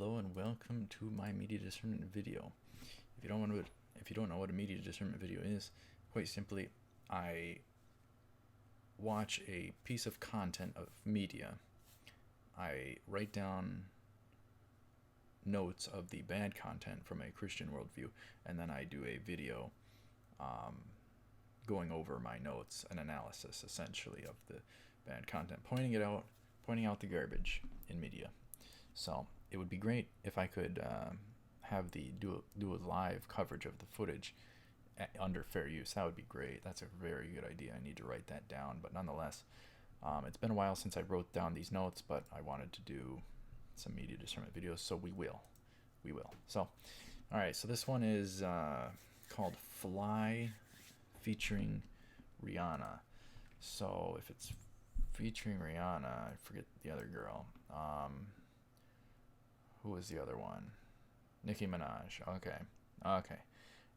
Hello and welcome to my media discernment video. If you don't know what a media discernment video is, quite simply, I watch a piece of content of media. I write down notes of the bad content from a Christian worldview, and then I do a video going over my notes, an analysis essentially of the bad content, pointing out the garbage in media. So it would be great if I could have do a live coverage of the footage under fair use. That would be great. That's a very good idea. I need to write that down. But nonetheless, it's been a while since I wrote down these notes, but I wanted to do some media discernment videos, so we will. So, all right. So this one is called Fly, featuring Rihanna. So if it's featuring Rihanna, I forget the other girl. Who was the other one? Nicki Minaj. Okay.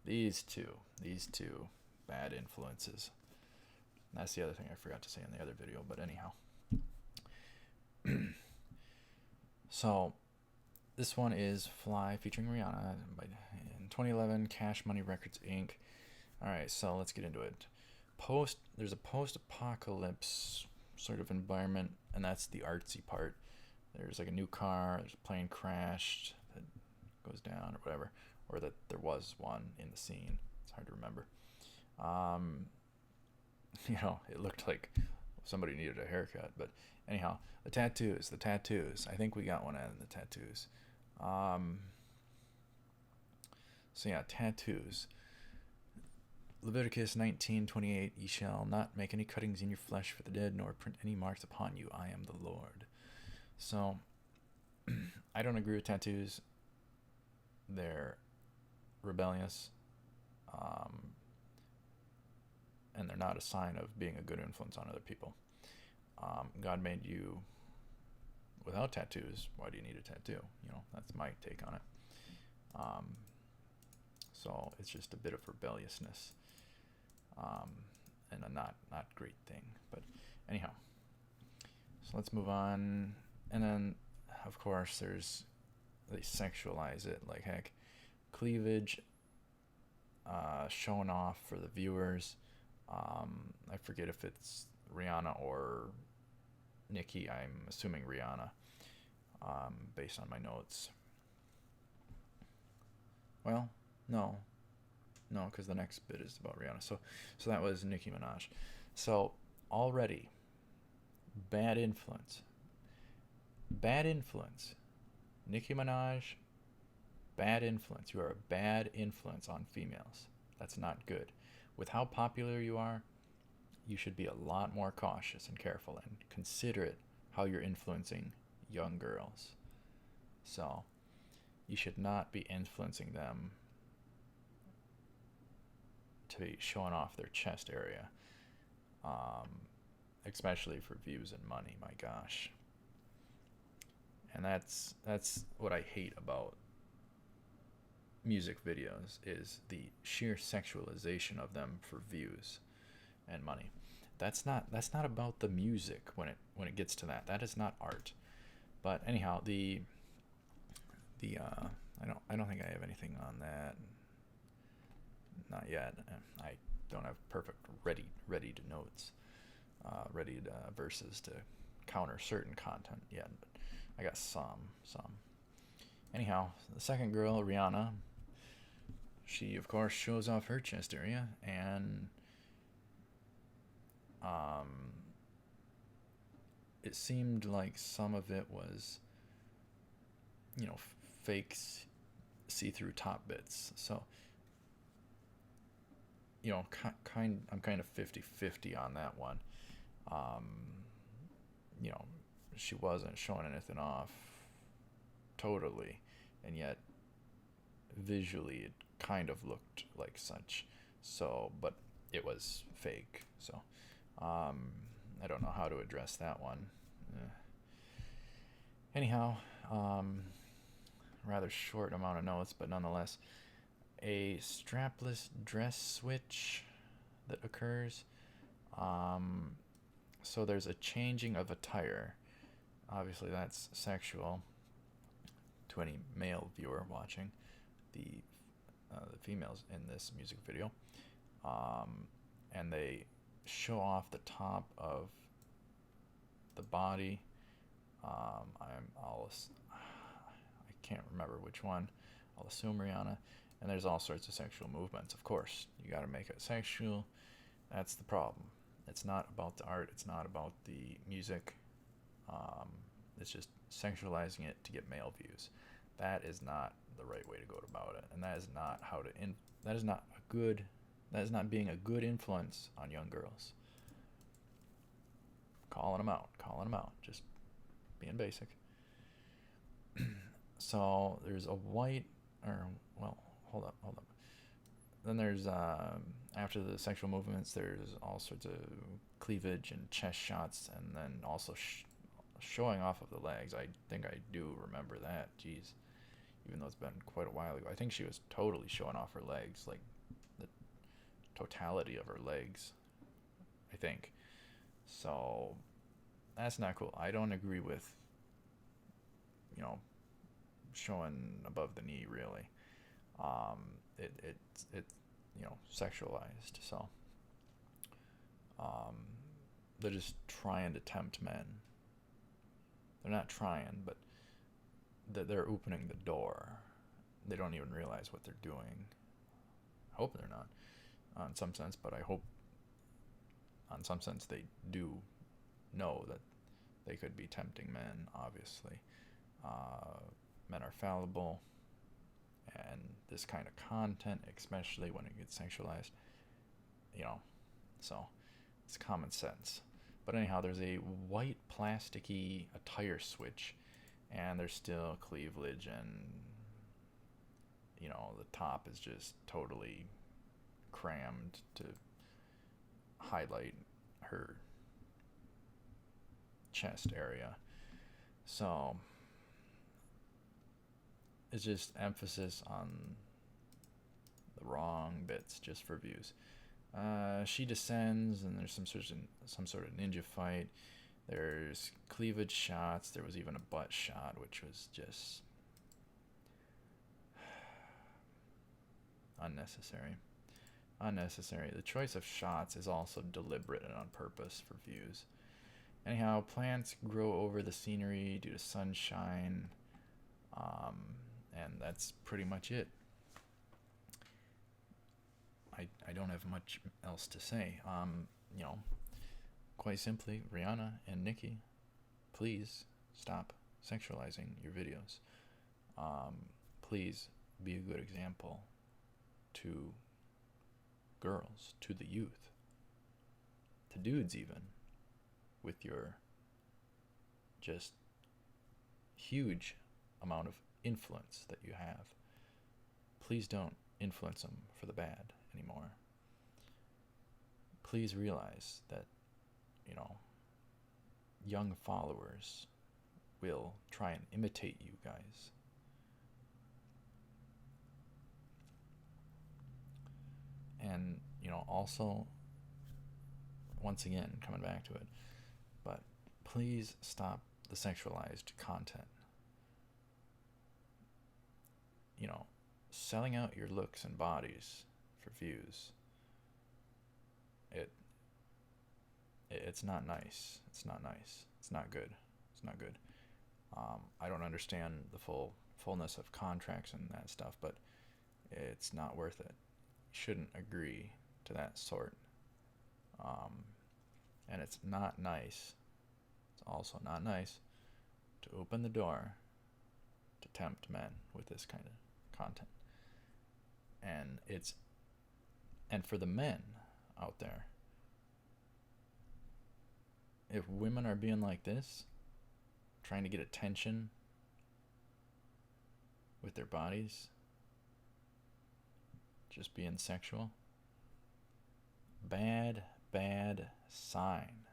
These two bad influences. That's the other thing I forgot to say in the other video, but anyhow. So, this one is Fly featuring Rihanna in 2011, Cash Money Records Inc. Alright, so let's get into it. There's a post-apocalypse sort of environment, and that's the artsy part. There's like a new car, there's a plane crashed that goes down or whatever, or that there was one in the scene. It's hard to remember. It looked like somebody needed a haircut, but anyhow, the tattoos. I think we got one out of the tattoos. So yeah, tattoos. Leviticus 19:28, ye shall not make any cuttings in your flesh for the dead, nor print any marks upon you. I am the Lord. So, I don't agree with tattoos. They're rebellious, and they're not a sign of being a good influence on other people. God made you without tattoos. Why do you need a tattoo? That's my take on it. So it's just a bit of rebelliousness, and a not great thing. But anyhow, so let's move on. And then, of course, they sexualize it like heck. Cleavage, showing off for the viewers. I forget if it's Rihanna or Nicki. I'm assuming Rihanna, based on my notes. Well, no, because the next bit is about Rihanna. So that was Nicki Minaj. So already, bad influence. Nicki Minaj, bad influence. You are a bad influence on females. That's not good. With how popular you are, you should be a lot more cautious and careful and considerate how you're influencing young girls. So, you should not be influencing them to be showing off their chest area, especially for views and money. My gosh. And that's what I hate about music videos, is the sheer sexualization of them for views and money. That's not about the music when it gets to that. That is not art. But anyhow, I don't think I have anything on that. Not yet. I don't have perfect ready to notes, verses to counter certain content yet. But I got some. Anyhow, the second girl, Rihanna, she of course shows off her chest area, and it seemed like some of it was, fake see-through top bits. So, I'm kind of 50-50 on that one. She wasn't showing anything off totally, and yet visually it kind of looked like such. So, but it was fake. So, I don't know how to address that one. Anyhow, rather short amount of notes, but nonetheless, a strapless dress switch that occurs. So there's a changing of attire. Obviously, that's sexual to any male viewer watching the females in this music video, and they show off the top of the body. I can't remember which one. I'll assume Rihanna. And there's all sorts of sexual movements. Of course, you got to make it sexual. That's the problem. It's not about the art. It's not about the music. It's just sexualizing it to get male views. That is not the right way to go about it, and that is not how to. That is not a good. That is not being a good influence on young girls. Calling them out. Just being basic. So there's a white, hold up. Then there's, after the sexual movements, there's all sorts of cleavage and chest shots, and then also showing off of the legs. I think I do remember that, jeez. Even though it's been quite a while ago. I think she was totally showing off her legs, like the totality of her legs, I think. So, that's not cool. I don't agree with, showing above the knee, really. It's sexualized. So they're just trying to tempt men. They're not trying, but they're opening the door. They don't even realize what they're doing. I hope they're not, in some sense, but I hope in some sense they do know that they could be tempting men, obviously. Men are fallible, and this kind of content, especially when it gets sexualized, so it's common sense. But anyhow, there's a white plasticky attire switch, and there's still cleavage, and the top is just totally crammed to highlight her chest area. So it's just emphasis on the wrong bits just for views. She descends, and there's some sort of ninja fight. There's cleavage shots. There was even a butt shot, which was just unnecessary. The choice of shots is also deliberate and on purpose for views. Anyhow, plants grow over the scenery due to sunshine, and that's pretty much it. I don't have much else to say. Quite simply, Rihanna and Nicki, please stop sexualizing your videos. Please be a good example to girls, to the youth, to dudes even, with your just huge amount of influence that you have. Please don't influence them for the bad anymore. Please realize that, young followers will try and imitate you guys. And, also, once again, coming back to it, but please stop the sexualized content. Selling out your looks and bodies for views. It's not nice. It's not nice. It's not good. It's not good. I don't understand the fullness of contracts and that stuff, but it's not worth it. You shouldn't agree to that sort. And it's not nice. It's also not nice to open the door to tempt men with this kind of content. And for the men out there, if women are being like this, trying to get attention with their bodies, just being sexual, bad sign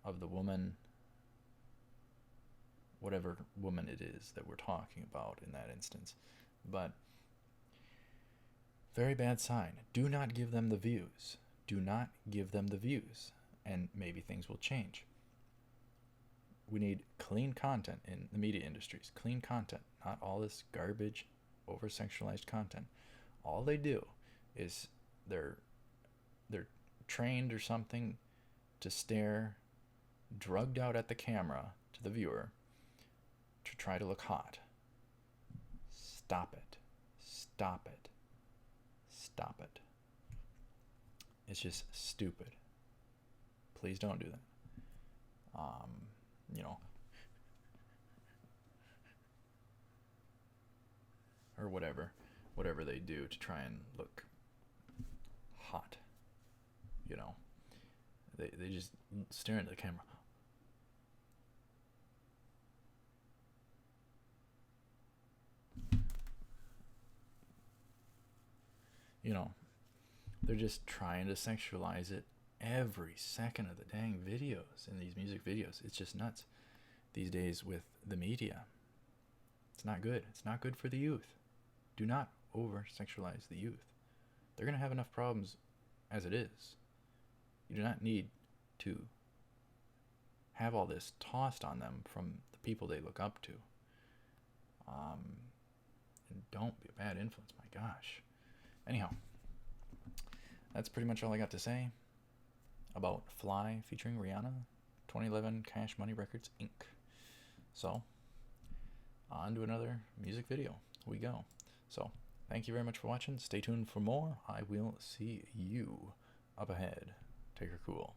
of the woman, whatever woman it is that we're talking about in that instance. But very bad sign. Do not give them the views. Do not give them the views. And maybe things will change. We need clean content in the media industries. Clean content, not all this garbage, over sexualized content. All they do is they're trained or something to stare drugged out at the camera to the viewer to try to look hot. Stop it. Stop it. Stop it. It's just stupid. Please don't do that. You know, or whatever they do to try and look hot. You know, they just stare into the camera. You know, they're just trying to sexualize it every second of the dang videos in these music videos. It's just nuts these days with the media. It's not good. It's not good for the youth. Do not over sexualize the youth. They're going to have enough problems as it is. You do not need to have all this tossed on them from the people they look up to. And don't be a bad influence, my gosh. Anyhow, that's pretty much all I got to say about Fly featuring Rihanna, 2011 Cash Money Records, Inc. So, on to another music video we go. So, thank you very much for watching. Stay tuned for more. I will see you up ahead. Take her cool.